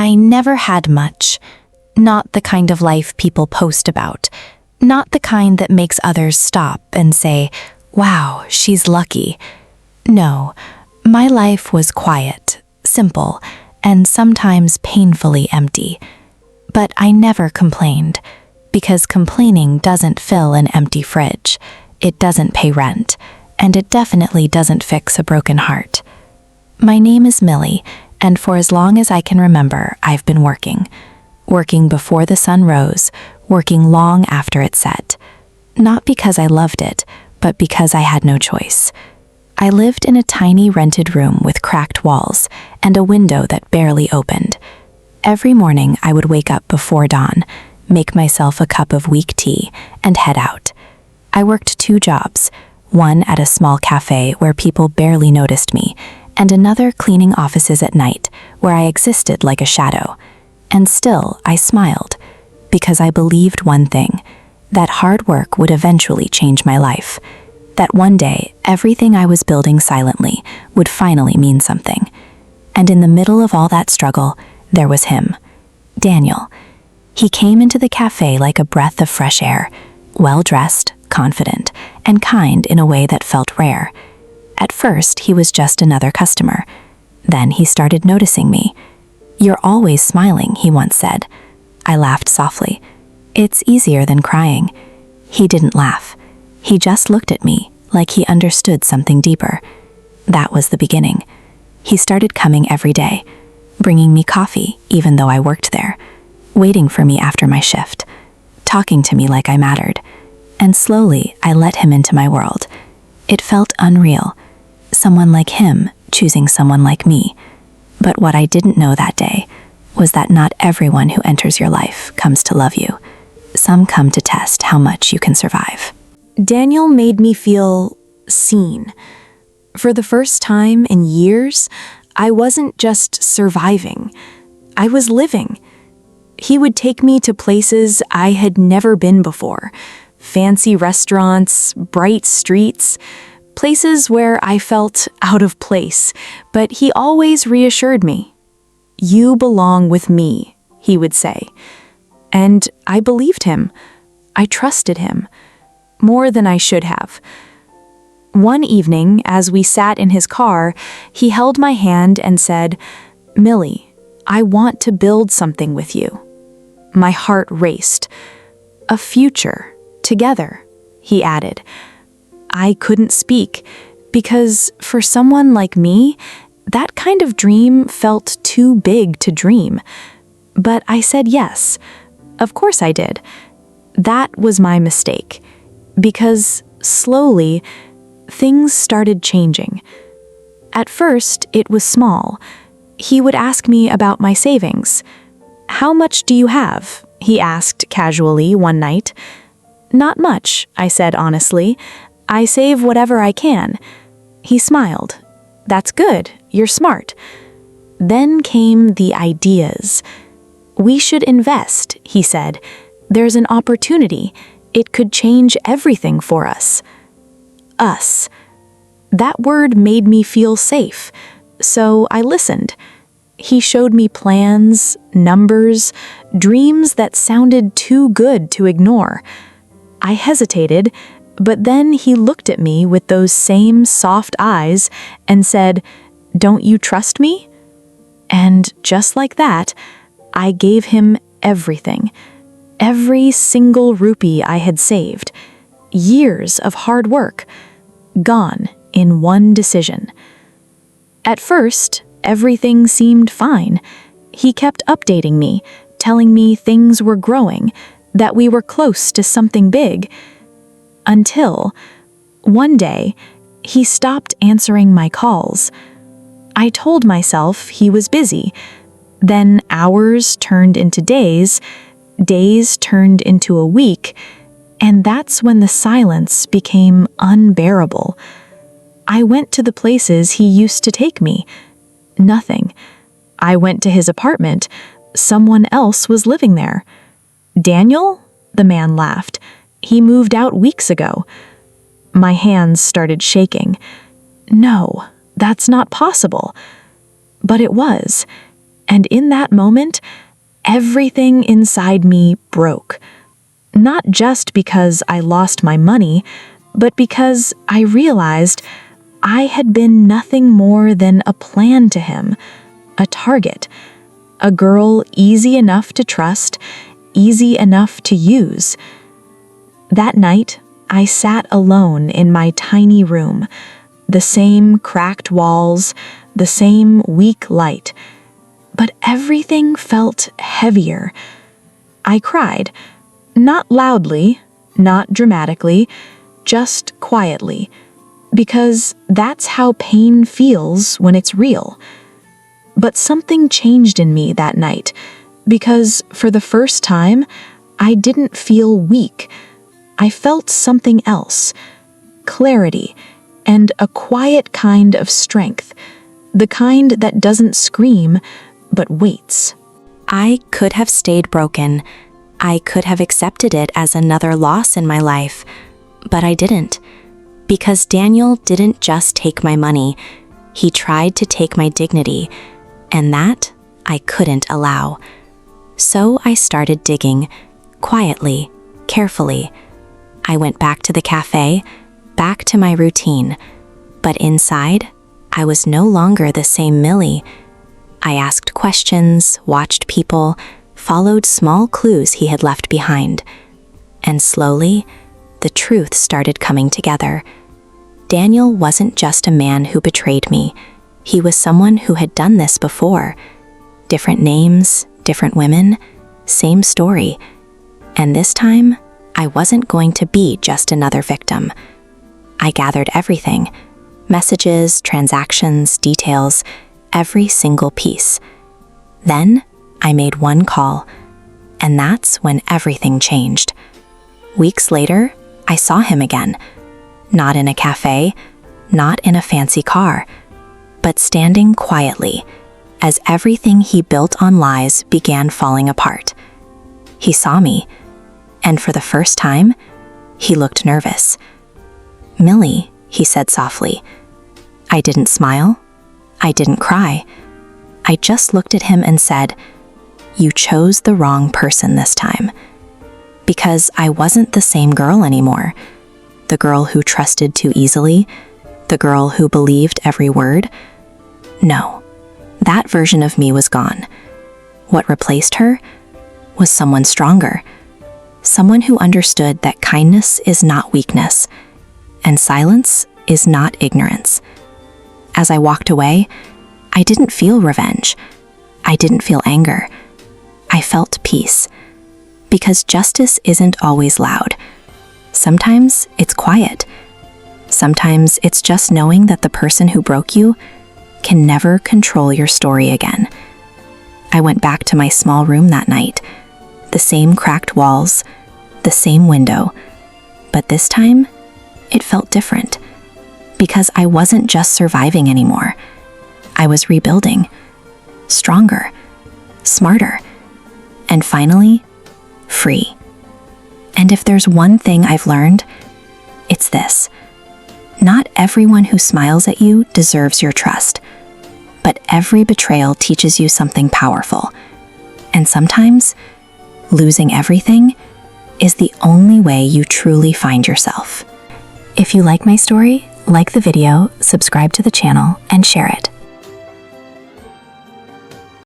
I never had much. Not the kind of life people post about. Not the kind that makes others stop and say, "Wow, she's lucky." No, my life was quiet, simple, and sometimes painfully empty. But I never complained, because complaining doesn't fill an empty fridge. It doesn't pay rent, and it definitely doesn't fix a broken heart. My name is Millie, and for as long as I can remember, I've been working. Working before the sun rose, working long after it set. Not because I loved it, but because I had no choice. I lived in a tiny rented room with cracked walls and a window that barely opened. Every morning I would wake up before dawn, make myself a cup of weak tea, and head out. I worked 2 jobs, one at a small cafe where people barely noticed me, and another cleaning offices at night where I existed like a shadow. And still I smiled, because I believed one thing, that hard work would eventually change my life. That one day, everything I was building silently would finally mean something. And in the middle of all that struggle, there was him, Daniel. He came into the cafe like a breath of fresh air, well-dressed, confident, and kind in a way that felt rare. At first, he was just another customer. Then he started noticing me. "You're always smiling," he once said. I laughed softly. "It's easier than crying." He didn't laugh. He just looked at me like he understood something deeper. That was the beginning. He started coming every day, bringing me coffee even though I worked there, waiting for me after my shift, talking to me like I mattered. And slowly, I let him into my world. It felt unreal. Someone like him choosing someone like me. But what I didn't know that day was that not everyone who enters your life comes to love you. Some come to test how much you can survive. Daniel made me feel seen. For the first time in years, I wasn't just surviving. I was living. He would take me to places I had never been before. Fancy restaurants, bright streets, places where I felt out of place, but he always reassured me. "You belong with me," he would say. And I believed him. I trusted him. More than I should have. One evening, as we sat in his car, he held my hand and said, "Millie, I want to build something with you." My heart raced. "A future, together," he added. I couldn't speak, because for someone like me, that kind of dream felt too big to dream. But I said yes. Of course I did. That was my mistake. Because slowly, things started changing. At first, it was small. He would ask me about my savings. "How much do you have?" he asked casually one night. "Not much," I said honestly. "I save whatever I can." He smiled. "That's good. You're smart." Then came the ideas. "We should invest," he said. "There's an opportunity. It could change everything for us." Us. That word made me feel safe, so I listened. He showed me plans, numbers, dreams that sounded too good to ignore. I hesitated, but then he looked at me with those same soft eyes and said, "Don't you trust me?" And just like that, I gave him everything. Every single rupee I had saved. Years of hard work. Gone in one decision. At first, everything seemed fine. He kept updating me, telling me things were growing, that we were close to something big. Until, one day, he stopped answering my calls. I told myself he was busy. Then hours turned into days, days turned into a week, and that's when the silence became unbearable. I went to the places he used to take me. Nothing. I went to his apartment. Someone else was living there. "Daniel?" the man laughed. "He moved out weeks ago." My hands started shaking. No, that's not possible. But it was. And in that moment, everything inside me broke. Not just because I lost my money, but because I realized I had been nothing more than a plan to him, a target, a girl easy enough to trust, easy enough to use. That night, I sat alone in my tiny room, the same cracked walls, the same weak light, but everything felt heavier. I cried, not loudly, not dramatically, just quietly, because that's how pain feels when it's real. But something changed in me that night, because for the first time, I didn't feel weak. I felt something else, clarity, and a quiet kind of strength, the kind that doesn't scream, but waits. I could have stayed broken. I could have accepted it as another loss in my life, but I didn't. Because Daniel didn't just take my money, he tried to take my dignity, and that I couldn't allow. So I started digging, quietly, carefully. I went back to the cafe, back to my routine, but inside, I was no longer the same Millie. I asked questions, watched people, followed small clues he had left behind. And slowly, the truth started coming together. Daniel wasn't just a man who betrayed me. He was someone who had done this before. Different names, different women, same story. And this time, I wasn't going to be just another victim. I gathered everything: messages, transactions, details, every single piece. Then, I made one call, and that's when everything changed. Weeks later, I saw him again. Not in a cafe, not in a fancy car, but standing quietly as everything he built on lies began falling apart. He saw me, and for the first time, he looked nervous. "Millie," he said softly. I didn't smile. I didn't cry. I just looked at him and said, "You chose the wrong person this time." Because I wasn't the same girl anymore. The girl who trusted too easily, the girl who believed every word. No, that version of me was gone. What replaced her was someone stronger, someone who understood that kindness is not weakness, and silence is not ignorance. As I walked away, I didn't feel revenge. I didn't feel anger. I felt peace. Because justice isn't always loud. Sometimes it's quiet. Sometimes it's just knowing that the person who broke you can never control your story again. I went back to my small room that night. The same cracked walls, the same window. But this time, it felt different. Because I wasn't just surviving anymore. I was rebuilding. Stronger. Smarter. And finally, free. And if there's one thing I've learned, it's this. Not everyone who smiles at you deserves your trust, but every betrayal teaches you something powerful. And sometimes, losing everything is the only way you truly find yourself. If you like my story, like the video, subscribe to the channel, and share it.